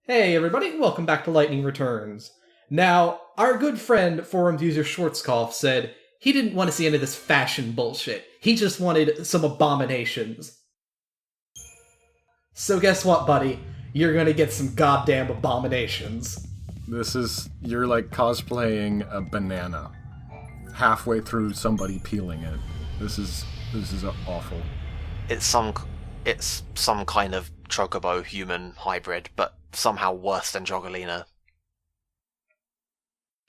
Hey everybody, welcome back to Lightning Returns. Now, our good friend, forums user Schwarzkopf, said he didn't want to see any of this fashion bullshit. He just wanted some abominations. So guess what, buddy? You're gonna get some goddamn abominations. You're like cosplaying a banana. Halfway through somebody peeling it. This is awful. It's some kind of chocobo human hybrid, but somehow worse than Jogalina.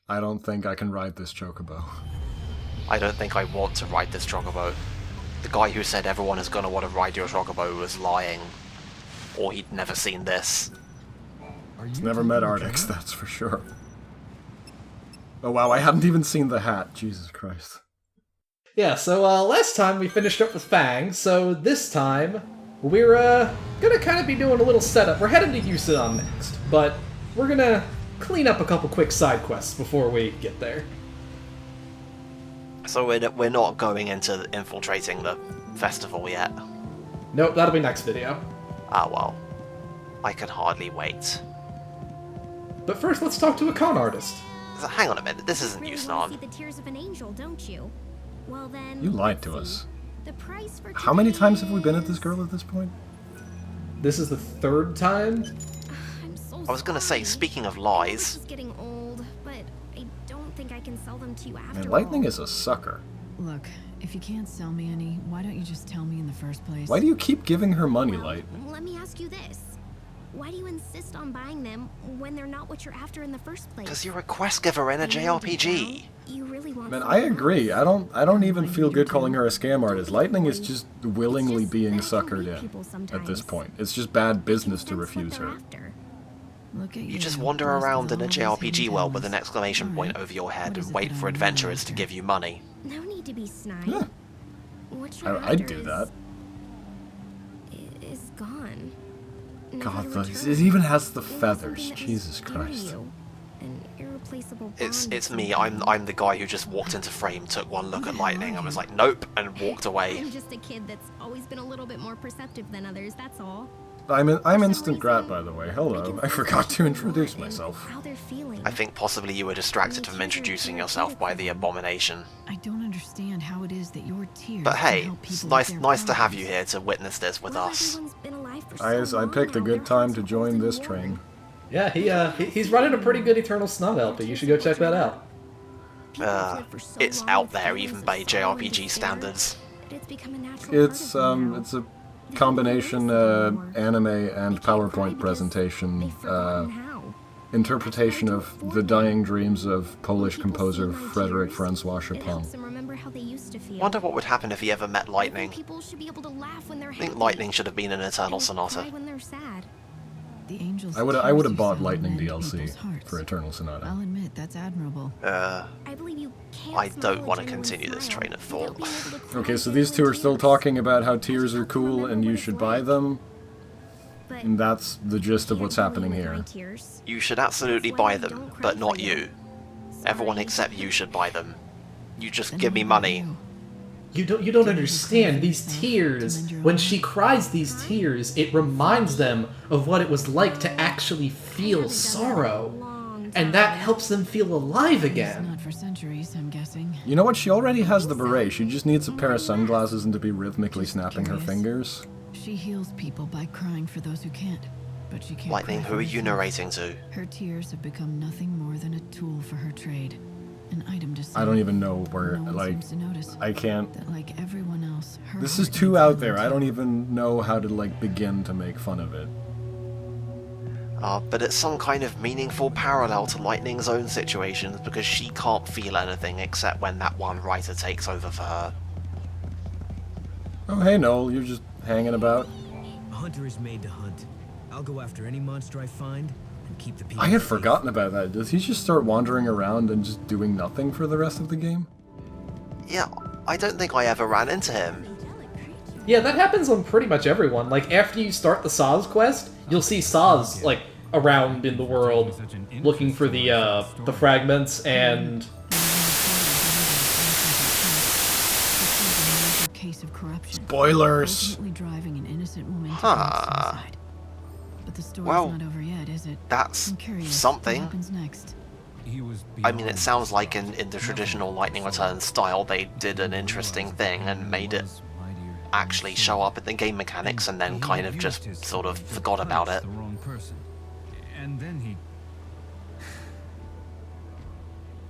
I don't think I can ride this chocobo. I don't think I want to ride this chocobo. The guy who said everyone is gonna want to ride your chocobo was lying. Or he'd never seen this. He's never met Artix, that's for sure. Oh wow, I hadn't even seen the hat. Jesus Christ. Yeah, so last time we finished up with Fang, so this time we're gonna kind of be doing a little setup. We're heading to Yusadon next, but we're gonna clean up a couple quick side quests before we get there. So we're not going into infiltrating the festival yet. Nope, that'll be next video. Ah well. I can hardly wait. But first, let's talk to a con artist. So hang on a minute, this isn't really Yusadon. want to see the tears of an angel, don't you? Well then, You lied to let's us. see. The price for How many today times have we been at this girl at this point? This is the third time? I'm so I was gonna say, sorry. speaking of I know lies, this is getting old, but I don't think I can sell them to you after Man, Lightning all. is a sucker. Look, if you can't sell me any, why don't you just tell me in the first place? Why do you keep giving her money, Well, Light? let me ask you this. Why do you insist on buying them when they're not what you're after in the first place? because you're a quest giver in a JRPG. You really want Man, something I agree. else? I don't even feel good calling her a scam artist. Lightning is just willingly being suckered in at this point. It's just bad business to refuse her. Look at You just wander around in a JRPG world with an exclamation point over your head and wait for adventurers to give you money. No need to be snide. Yeah. What you're I'd after do that. is gone. God, Never it returns. even has the It was feathers. something that was Jesus dear to Christ. you. An irreplaceable It's bond of me. some kind. I'm the guy who just walked into frame, took one look at lightning, and was like, nope, and walked away. I'm just a kid that's always been a little bit more perceptive than others, that's all. I'm instant grat, by the way. Hello. I forgot to introduce myself. How they're feeling. I think possibly you were distracted from introducing yourself by the abomination. I don't understand how it is that your tears But can hey, help it's people with their nice to have you problems. here to witness this with Well, us. everyone's been alive for I so picked a long good now, time their to join hearts this are train. Yeah, he's running a pretty good Eternal Snub LP. You should go check that out. People have lived for so It's long out with there feelings even of by sorrow and JRPG despair, standards. that it's become a natural It's part of them now. it's a combination anime and PowerPoint presentation interpretation of the dying dreams of Polish composer Frederick Francois It Chopin. helps them remember how they used to feel. Wonder what would happen if he ever met I think Lightning. people should be able to laugh when they're I think happy, Lightning should have been an Eternal and Sonata. cry when they're sad. The angels I would tears have you bought sell Lightning mend DLC people's hearts. for Eternal Sonata. I'll admit that's admirable. I believe you can't I smile don't a want to genuine continue this smile train of without thought. being able to cry Okay, so genuine these two are still tears. talking about how It tears just are helps cool remember and what you it's should buy like. them, But and that's the gist of can't what's kill me happening with here. my tears. You should absolutely That's why buy I them, don't cry but for not you. you. Everyone Sorry. except you should buy them. You just Then give me what about money. you? You don't understand. These tears, when she cries these tears, it reminds them of what it was like to actually feel sorrow. And that helps them feel alive It's again. not for centuries, I'm guessing. You know what? She already has the beret. She just needs a pair of sunglasses and to be rhythmically snapping her Curious. fingers. She heals people by crying for those who can't. But she can't Lightning, cry who for are you herself. narrating to? Her tears have become nothing more than a tool for her trade. An item to sell. I don't even know where, No one like, seems to notice I can't. that, like everyone else, her This is heart too needs out there. healing I don't too. even know how to, like, begin to make fun of it. But it's some kind of meaningful parallel to Lightning's own situations because she can't feel anything except when that one writer takes over for her. Oh, hey, Noel, you're just hanging about. A hunter is made to hunt. I'll go after any monster I find and keep the people I had safe. forgotten about that. Does he just start wandering around and just doing nothing for the rest of the game? Yeah, I don't think I ever ran into him. Yeah, that happens on pretty much everyone. Like, after you start the Saz quest, you'll see Saz, like, around in the world, looking for the fragments, and... Case of corruption. Spoilers! Ultimately driving an innocent woman to Huh. commit suicide. But the story's Well, not over yet, is it? that's I'm curious. something. What happens next? I mean, it sounds like in the traditional Lightning Returns style, they did an interesting thing and made it actually show up in the game mechanics and then kind of just sort of forgot about it. The wrong person. And then he...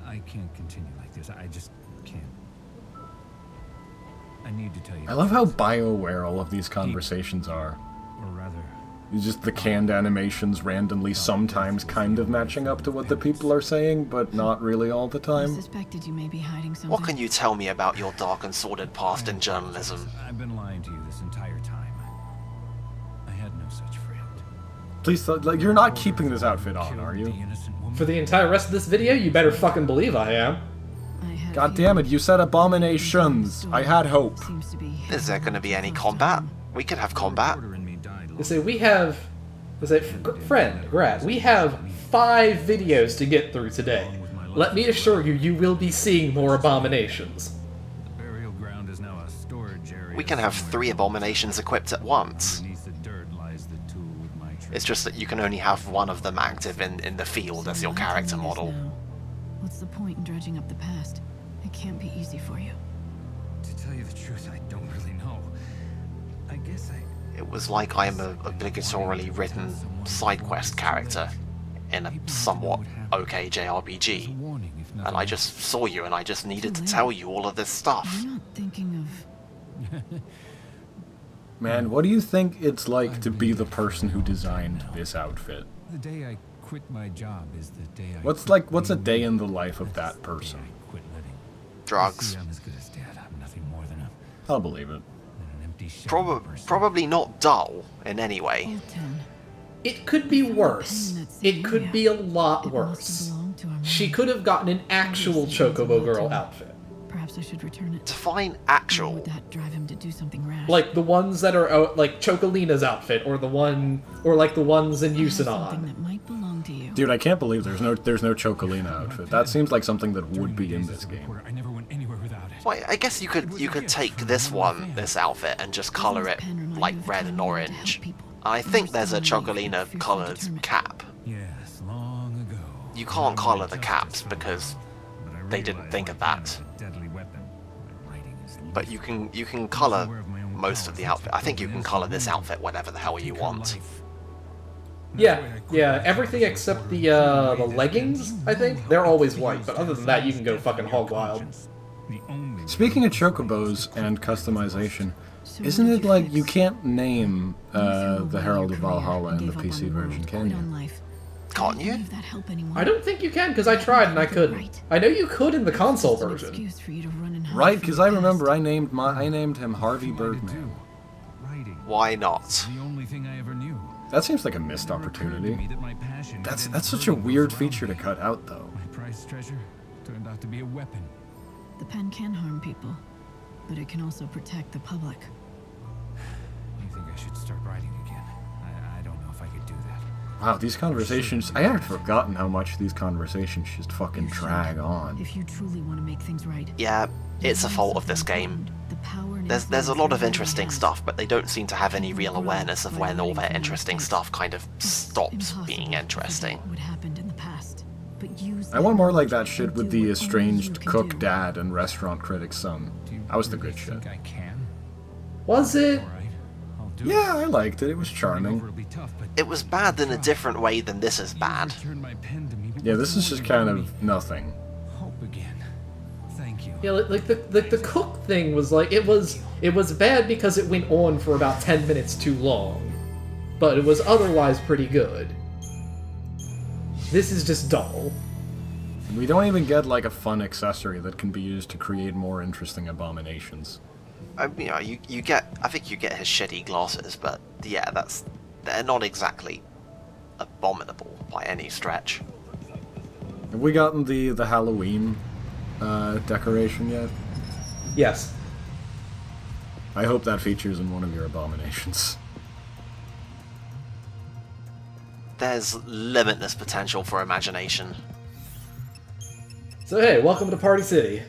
I can't continue like this. I just can't. I need to tell you. I love how BioWare all of these conversations are. Or rather... It's just the canned animations randomly sometimes kind of matching up to what the people are saying, but not really all the I time. suspected you may be hiding something. What can you tell me about your dark and sordid past in journalism? I've been lying to you this entire time. I had no such friend. Please, like, you're not keeping this outfit on, are you? For the entire rest of this video, you better fucking believe I am. I had a God feeling damn it, you said abominations. I had hope. seems to be Is there going to be any combat? We could have combat. They say we have... They say, friend, Grat, we have 5 videos to get through today. Let me assure you, you will be seeing more abominations. The burial ground is now a storage area. We can have 3 abominations equipped at once. Beneath the dirt lies the tool with my treasure. It's just that you can only have one of them active in the field as your So how character can we use model. now? What's the point in dredging up the past? It can't be easy for you. To tell you the truth, I don't really know. I guess It was like I'm a obligatorily written side quest character in a somewhat okay JRPG. And I just saw you and I just needed to tell you all of this stuff. You're not thinking of... Man, what do you think it's like to be the person who designed this outfit? The day I quit my job is the day I What's a day in the life of that person? quit living. Drugs. See, I'm as good as dead. I'm nothing more than I'll believe it. an empty shell of a person. Probably not dull in any way. Old Ten. It could be worse. It could be a lot It must have worse. belonged to our She mother. could have gotten an actual Chocobo Girl outfit. Perhaps I should return it. Define Or actual. would that drive him to do something rash? Like the ones that are like Chocolina's outfit, or like the ones in I have something Usanon. that might belong to you. Dude, I can't believe there's no Chocolina outfit. That seems like something that would be in this game. I never went anywhere without it. Well, I guess you could take this outfit, and just color it like red and orange. I think there's a Chocolina colored cap. Yes, long ago. You can't color the caps because they didn't think of that. But you can color most of the outfit. I think you can color this outfit whatever the hell you want. Yeah, everything except the leggings, I think. They're always white, but other than that, you can go fucking hog wild. Speaking of chocobos and customization, isn't it like you can't name the Herald of Valhalla in the PC version, can you? Can't you? I don't think you can, because I tried and I couldn't. I know you could in the console version. Right, because I remember I named him Harvey Birdman. Why not? The only thing I ever knew. That seems like a missed opportunity. That's such a weird feature to cut out, though. My prized treasure turned out to be a weapon. The pen can harm people, but it can also protect the public. You think I should start writing again? I don't know if I could do that. Wow, these conversations... I had forgotten how much these conversations just fucking You should, drag on. If you truly want to make things right. Yeah, it's a fault of this game. There's a lot of interesting stuff, but they don't seem to have any real awareness of when all their interesting stuff kind of stops being interesting. I want more like that shit with the estranged cook dad and restaurant critic's son. That was the good shit. Think I can? Was it? All right, I'll do Yeah, I liked it. It was charming. It'll be tough, but It was bad in a different way than this is bad. return my pen to me Yeah, this is just kind of nothing. hope again. Thank you. Yeah, like the cook thing was like it was bad because it went on for about 10 minutes too long, but it was otherwise pretty good. This is just dull. We don't even get like a fun accessory that can be used to create more interesting abominations. You get. I think you get his shitty glasses, but yeah, they're not exactly abominable by any stretch. Have we gotten the Halloween decoration yet? Yes. I hope that features in one of your abominations. There's limitless potential for imagination. So hey, welcome to Party City.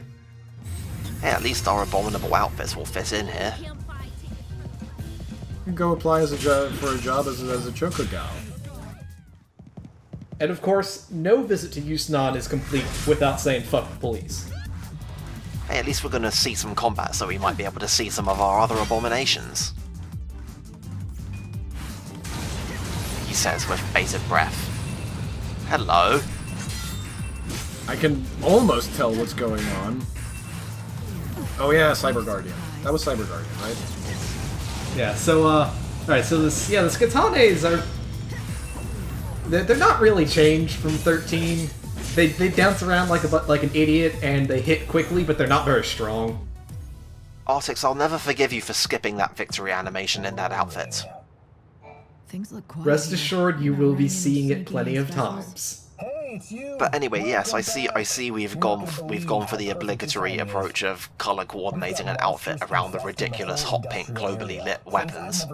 Hey, at least our abominable outfits will fit in here. You can go apply for a job as a Choco Gal. And of course, no visit to Yusnan is complete without saying fuck the police. Hey, at least we're gonna see some combat, so we might be able to see some of our other abominations. He says with bated breath. Hello. I can almost tell what's going on. Oh yeah, Cyber Guardian. That was Cyber Guardian, right? Yeah, so, alright, so the Skitanes are... They're not really changed from 13. They dance around like an idiot, and they hit quickly, but they're not very strong. Artix, I'll never forgive you for skipping that victory animation in that outfit. Things look quiet Rest here. assured, you Not will be running any seeing it sneaky plenty of vessels. times. But anyway, yes, I see we've gone for the obligatory approach of color coordinating an outfit around the ridiculous hot pink globally lit weapons.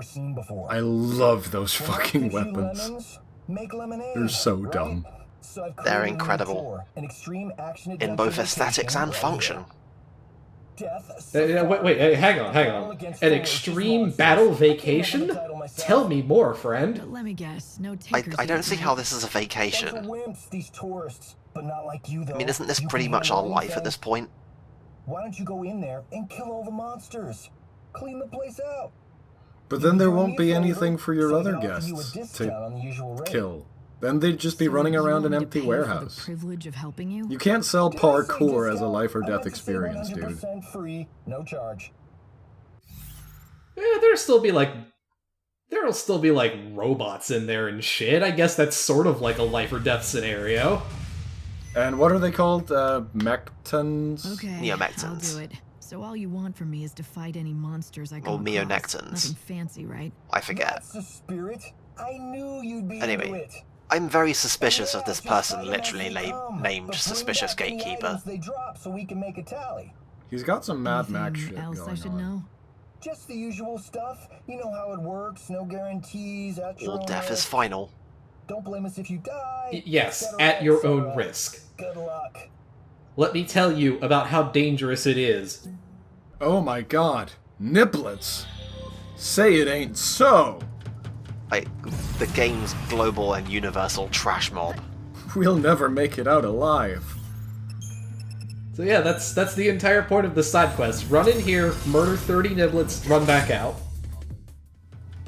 I love those fucking weapons. They're so dumb. They're incredible in both aesthetics and function. Wait, hang on. An extreme battle vacation? Tell me more, friend. But let me guess, no I takers don't yet, see right? how this is a vacation. I mean, isn't this pretty much our life at this point? Why don't you go in there and kill all the monsters? Clean the place out. But then there won't be anything for your other guests to kill. Then they'd just be running around an Willing to empty pay for the warehouse. privilege of helping you? You can't sell parkour as a life or death experience, dude. 100% free, no charge. Yeah, there'll still be like robots in there and shit. I guess that's sort of like a life or death scenario. And what are they called? Mectons? Okay, Neomectons. I'll do it. So all you want from me is to fight any monsters I come Or across. Meonectons. Nothing fancy, right? I forget. That's the spirit. I knew you'd be Anyway, into it. I'm very suspicious of this person literally named Suspicious But bring back the Gatekeeper. items they drop so we can make a tally. He's got some Mad Max Anything shit else going I should on. know? Just the usual stuff. You know how it works. No guarantees. At your All own death is risk. final. Don't blame us if you die. Yes, etc., at your own etc. risk. Good luck. Let me tell you about how dangerous it is. Oh my god. Niblets! Say it ain't so! Like, the game's global and universal trash mob. We'll never make it out alive. So yeah, that's the entire point of the side quest. Run in here, murder 30 niblets, run back out.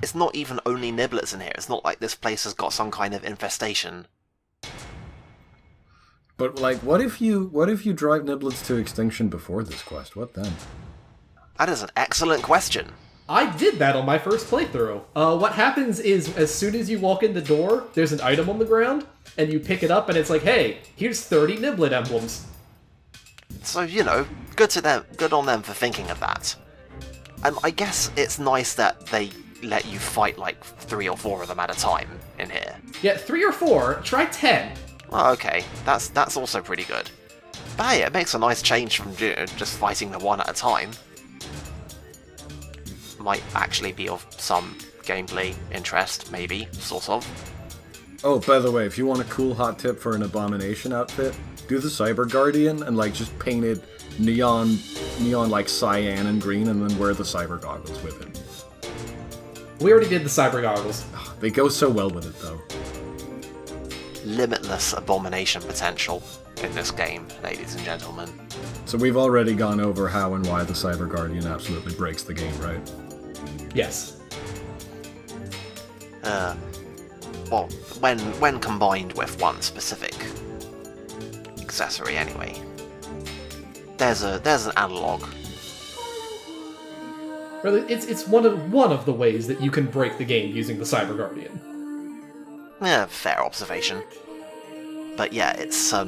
It's not even only niblets in here. It's not like this place has got some kind of infestation. But like, what if you drive Niblets to extinction before this quest? What then? That is an excellent question. I did that on my first playthrough. What happens is, as soon as you walk in the door, there's an item on the ground, and you pick it up, and it's like, hey, here's 30 Niblet emblems. So, you know, good on them for thinking of that. And I guess it's nice that they let you fight like 3 or 4 of them at a time in here. Yeah, 3 or 4, try 10. Oh, okay, that's also pretty good. But hey, it makes a nice change from just fighting the one at a time. Might actually be of some gameplay interest, maybe, sort of. Oh, by the way, if you want a cool hot tip for an Abomination outfit, do the Cyber Guardian and like just paint it neon like cyan and green, and then wear the cyber goggles with it. We already did the cyber goggles. They go so well with it, though. Limitless abomination potential in this game, ladies and gentlemen. So we've already gone over how and why the Cyber Guardian absolutely breaks the game, right? Yes. Well, when combined with one specific accessory, anyway. There's an analog. Really, it's one of the ways that you can break the game using the cyber guardian. Yeah, fair observation. But yeah, it's I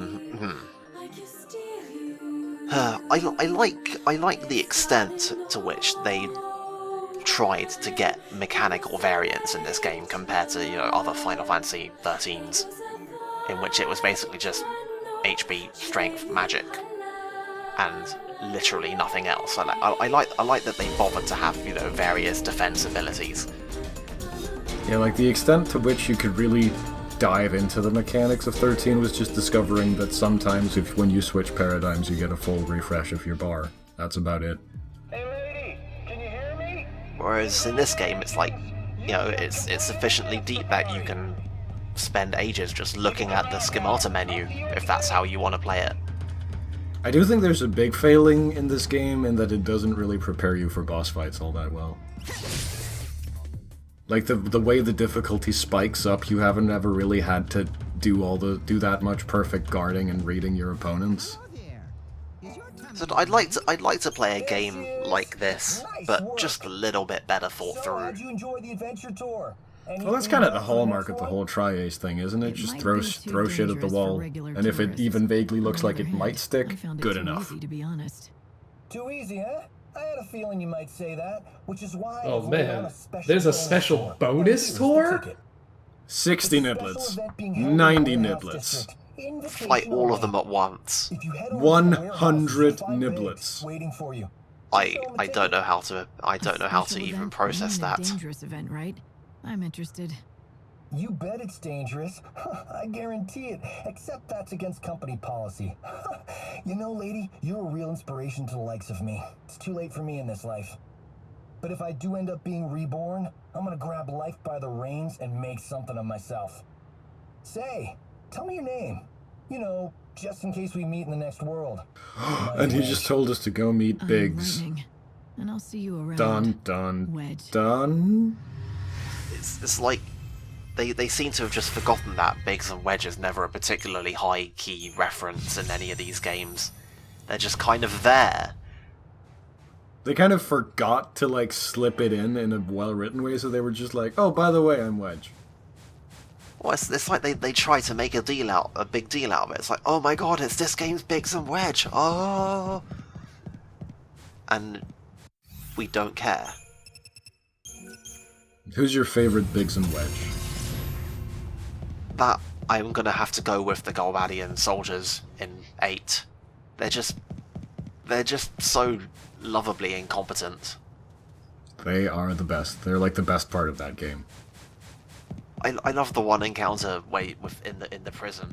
like the extent to which they tried to get mechanical variants in this game compared to, you know, other Final Fantasy 13s, in which it was basically just HP, strength, magic, and literally nothing else. I like that they bothered to have, you know, various defense abilities. Yeah, like the extent to which you could really dive into the mechanics of 13 was just discovering that sometimes when you switch paradigms you get a full refresh of your bar. That's about it. Hey lady, can you hear me? Whereas in this game, it's like, you know, it's sufficiently deep that you can spend ages just looking at the schemata menu, if that's how you want to play it. I do think there's a big failing in this game in that it doesn't really prepare you for boss fights all that well. Like, the way the difficulty spikes up, you haven't ever really had to do that much perfect guarding and reading your opponents. So I'd like to play a game like this, but just a little bit better thought So, through. how'd you enjoy the adventure tour? Well, that's kind of the hallmark of the whole Tri-Ace thing, isn't it? It Just might throw be too shit at the dangerous for wall, regular and if it tourists. even vaguely looks On like the it other might hand, stick, I found it good too enough. easy, to be honest. Too easy, huh? I had a feeling you might say that, which is why Oh I've laid on man, a special there's a bonus special tour. bonus Here's the tour? ticket. 60 It's a special niblets. event being held in 90 Warehouse niblets. District. Invitation Fight all of only. them at once. If you head over to the 100 warehouse, you'll find niblets. Biggs waiting for you. I don't know how to A to special even event, process you mean a that. dangerous event, right? I'm interested. You bet it's dangerous. I guarantee it. Except that's against company policy. You know, lady, you're a real inspiration to the likes of me. It's too late for me in this life. But if I do end up being reborn, I'm gonna grab life by the reins and make something of myself. Say, tell me your name. You know, just in case we meet in the next world. And he just told us to go meet I'm Biggs. Lightning, and I'll see you around. Dun, dun, Wedge. dun. It's like they seem to have just forgotten that Biggs and Wedge is never a particularly high key reference in any of these games. They're just kind of there. They kind of forgot to, like, slip it in a well-written way, so they were just like, oh, by the way, I'm Wedge. Well, it's like they try to make a big deal out of it. It's like, oh my god, it's this game's Biggs and Wedge. Oh, and we don't care. Who's your favorite Biggs and Wedge? That I'm gonna have to go with the Golbadian soldiers in 8. They're just so lovably incompetent. They are the best. They're like the best part of that game. I love the one encounter in the prison